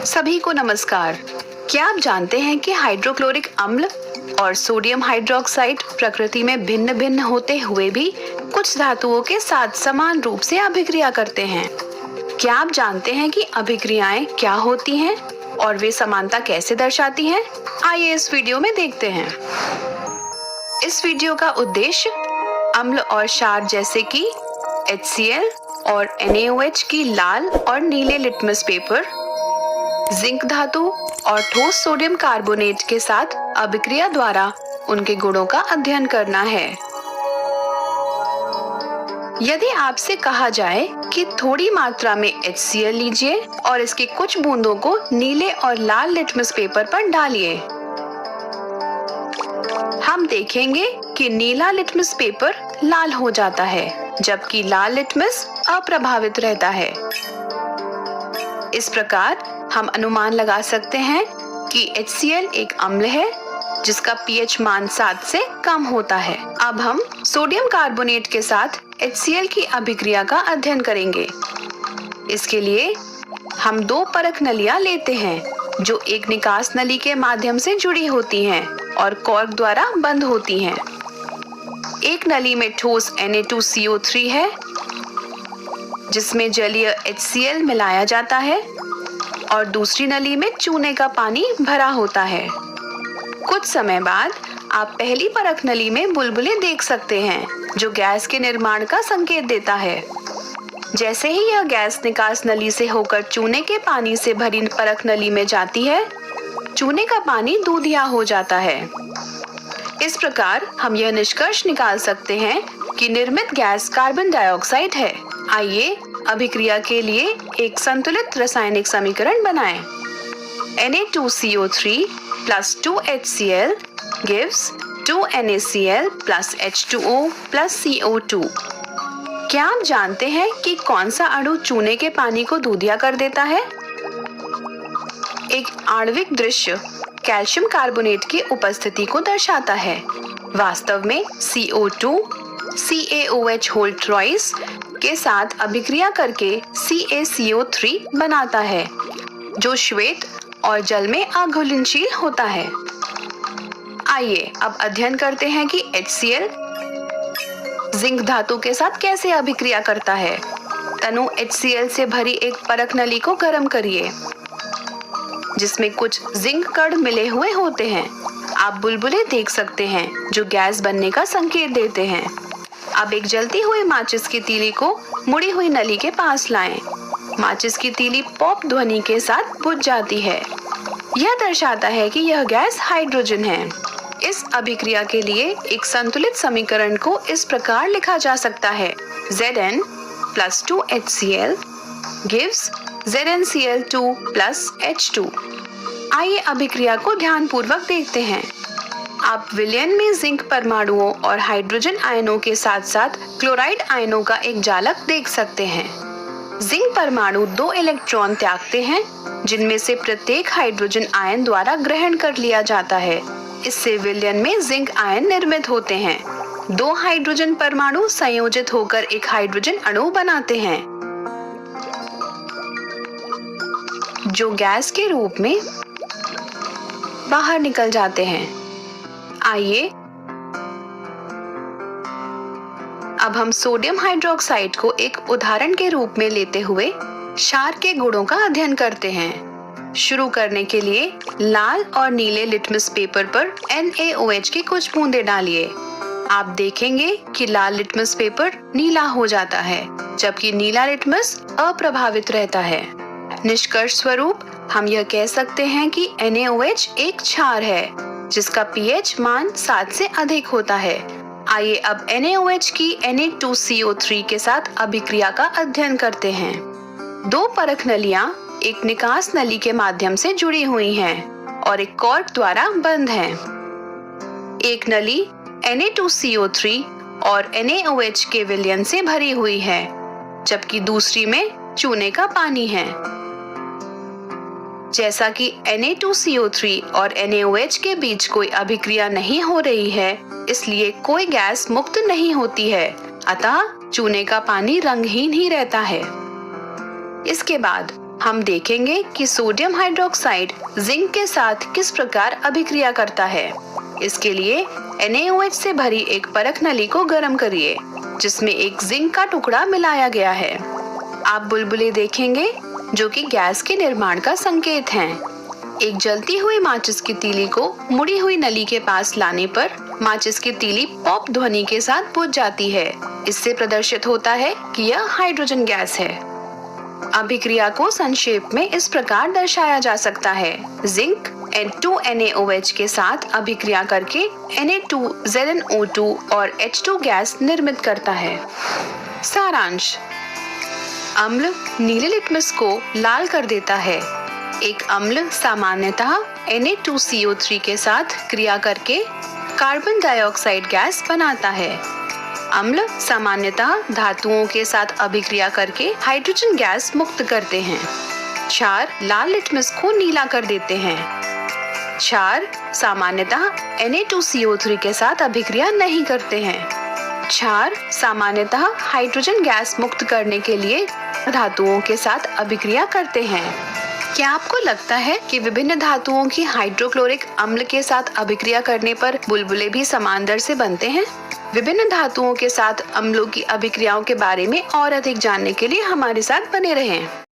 सभी को नमस्कार। क्या आप जानते हैं कि हाइड्रोक्लोरिक अम्ल और सोडियम हाइड्रोक्साइड प्रकृति में भिन्न भिन्न होते हुए भी कुछ धातुओं के साथ समान रूप से अभिक्रिया करते हैं। क्या आप जानते हैं कि अभिक्रियाएं क्या होती हैं और वे समानता कैसे दर्शाती हैं? आइए इस वीडियो में देखते हैं। इस वीडियो का उद्देश्य अम्ल और क्षार जैसे कि HCl और NaOH की लाल और नीले लिटमस पेपर, जिंक धातु और ठोस सोडियम कार्बोनेट के साथ अभिक्रिया द्वारा उनके गुणों का अध्ययन करना है। यदि आपसे कहा जाए कि थोड़ी मात्रा में HCl लीजिए और इसके कुछ बूंदों को नीले और लाल लिटमस पेपर पर डालिए, हम देखेंगे कि नीला लिटमस पेपर लाल हो जाता है, जबकि लाल लिटमस अप्रभावित रहता है। इस प्रकार हम अनुमान लगा सकते हैं कि HCl एक अम्ल है जिसका pH मान 7 से कम होता है। अब हम सोडियम कार्बोनेट के साथ HCl की अभिक्रिया का अध्ययन करेंगे। इसके लिए हम दो परख नलियां लेते हैं जो एक निकास नली के माध्यम से जुड़ी होती हैं और कॉर्क द्वारा बंद होती हैं। एक नली में ठोस Na2CO3 है जिसमें जलीय HCl मिलाया जाता है और दूसरी नली में चूने का पानी भरा होता है। कुछ समय बाद आप पहली परख नली में बुलबुले देख सकते हैं जो गैस के निर्माण का संकेत देता है। जैसे ही यह गैस निकास नली से होकर चूने के पानी से भरी परख नली में जाती है, चूने का पानी दूधिया हो जाता है। इस प्रकार हम यह निष्कर्ष निकाल सकते हैं कि निर्मित गैस कार्बन डाइऑक्साइड है। आइए अभिक्रिया के लिए एक संतुलित रासायनिक समीकरण बनाएं। Na2CO3 plus 2HCl gives 2NaCl plus H2O plus CO2। क्या आप जानते हैं कि कौन सा अणु चूने के पानी को दूधिया कर देता है? एक आणविक दृश्य कैल्शियम कार्बोनेट की उपस्थिति को दर्शाता है। वास्तव में CO2 CaOH होल ट्वाइस के साथ अभिक्रिया करके CaCO3 बनाता है जो श्वेत और जल में अघुलनशील होता है। आइए अब अध्ययन करते हैं कि HCl जिंक धातु के साथ कैसे अभिक्रिया करता है। तनु HCl से भरी एक परख नली को गर्म करिए जिसमें कुछ जिंक कण मिले हुए होते हैं। आप बुलबुले देख सकते हैं जो गैस बनने का संकेत देते हैं। अब एक जलती हुई माचिस की तीली को मुड़ी हुई नली के पास लाएं। माचिस की तीली पॉप ध्वनि के साथ बुझ जाती है। यह दर्शाता है कि यह गैस हाइड्रोजन है। इस अभिक्रिया के लिए एक संतुलित समीकरण को इस प्रकार लिखा जा सकता है। Zn plus 2HCl gives ZnCl2 plus H2। आइए अभिक्रिया को ध्यानपूर्वक देखते हैं। आप विलयन में जिंक परमाणुओं और हाइड्रोजन आयनों के साथ साथ क्लोराइड आयनों का एक जालक देख सकते हैं। जिंक परमाणु 2 इलेक्ट्रॉन त्यागते हैं जिनमें से प्रत्येक हाइड्रोजन आयन द्वारा ग्रहण कर लिया जाता है। इससे विलयन में जिंक आयन निर्मित होते हैं। 2 हाइड्रोजन परमाणु संयोजित होकर एक हाइड्रोजन अणु बनाते हैं जो गैस के रूप में बाहर निकल जाते हैं। आइए अब हम सोडियम हाइड्रोक्साइड को एक उदाहरण के रूप में लेते हुए क्षार के गुणों का अध्ययन करते हैं। शुरू करने के लिए लाल और नीले लिटमस पेपर पर NaOH की कुछ बूंदें डालिए। आप देखेंगे कि लाल लिटमस पेपर नीला हो जाता है, जबकि नीला लिटमस अप्रभावित रहता है। निष्कर्ष स्वरूप हम यह कह सकते हैं कि NaOH एक क्षार है जिसका pH मान 7 से अधिक होता है। आइए अब NaOH की Na2CO3 के साथ अभिक्रिया का अध्ययन करते हैं। दो परख नलियां एक निकास नली के माध्यम से जुड़ी हुई हैं और एक कॉर्क द्वारा बंद हैं। एक नली Na2CO3 और NaOH के विलयन से भरी हुई है, जबकि दूसरी में चूने का पानी है। जैसा कि Na2CO3 और NaOH के बीच कोई अभिक्रिया नहीं हो रही है, इसलिए कोई गैस मुक्त नहीं होती है, अतः चूने का पानी रंगहीन ही रहता है। इसके बाद हम देखेंगे कि सोडियम हाइड्रोक्साइड जिंक के साथ किस प्रकार अभिक्रिया करता है। इसके लिए NaOH से भरी एक परख नली को गर्म करिए, जिसमें एक जिंक का टुकड़ा मिलाया गया है। आप बुलबुले देखेंगे जो कि गैस के निर्माण का संकेत हैं। एक जलती हुई माचिस की तीली को मुड़ी हुई नली के पास लाने पर माचिस की तीली पॉप ध्वनि के साथ बुझ जाती है। इससे प्रदर्शित होता है कि यह हाइड्रोजन गैस है। अभिक्रिया को संक्षेप में इस प्रकार दर्शाया जा सकता है। जिंक N2NaOH के साथ अभिक्रिया करके Na2ZnO2 और H2 गैस निर्मित करता है। सारांश: अम्ल नीले लिटमस को लाल कर देता है। एक अम्ल सामान्यतः Na2CO3 के साथ क्रिया करके कार्बन डाइऑक्साइड गैस बनाता है। अम्ल सामान्यतः धातुओं के साथ अभिक्रिया करके हाइड्रोजन गैस मुक्त करते हैं। क्षार लाल लिटमस को नीला कर देते हैं। क्षार सामान्यतः Na2CO3 के साथ अभिक्रिया नहीं करते हैं। क्षार सामान्यतः हाइड्रोजन गैस मुक्त करने के लिए धातुओं के साथ अभिक्रिया करते हैं। क्या आपको लगता है कि विभिन्न धातुओं की हाइड्रोक्लोरिक अम्ल के साथ अभिक्रिया करने पर बुलबुले भी समान दर से बनते हैं? विभिन्न धातुओं के साथ अम्लों की अभिक्रियाओं के बारे में और अधिक जानने के लिए हमारे साथ बने रहें।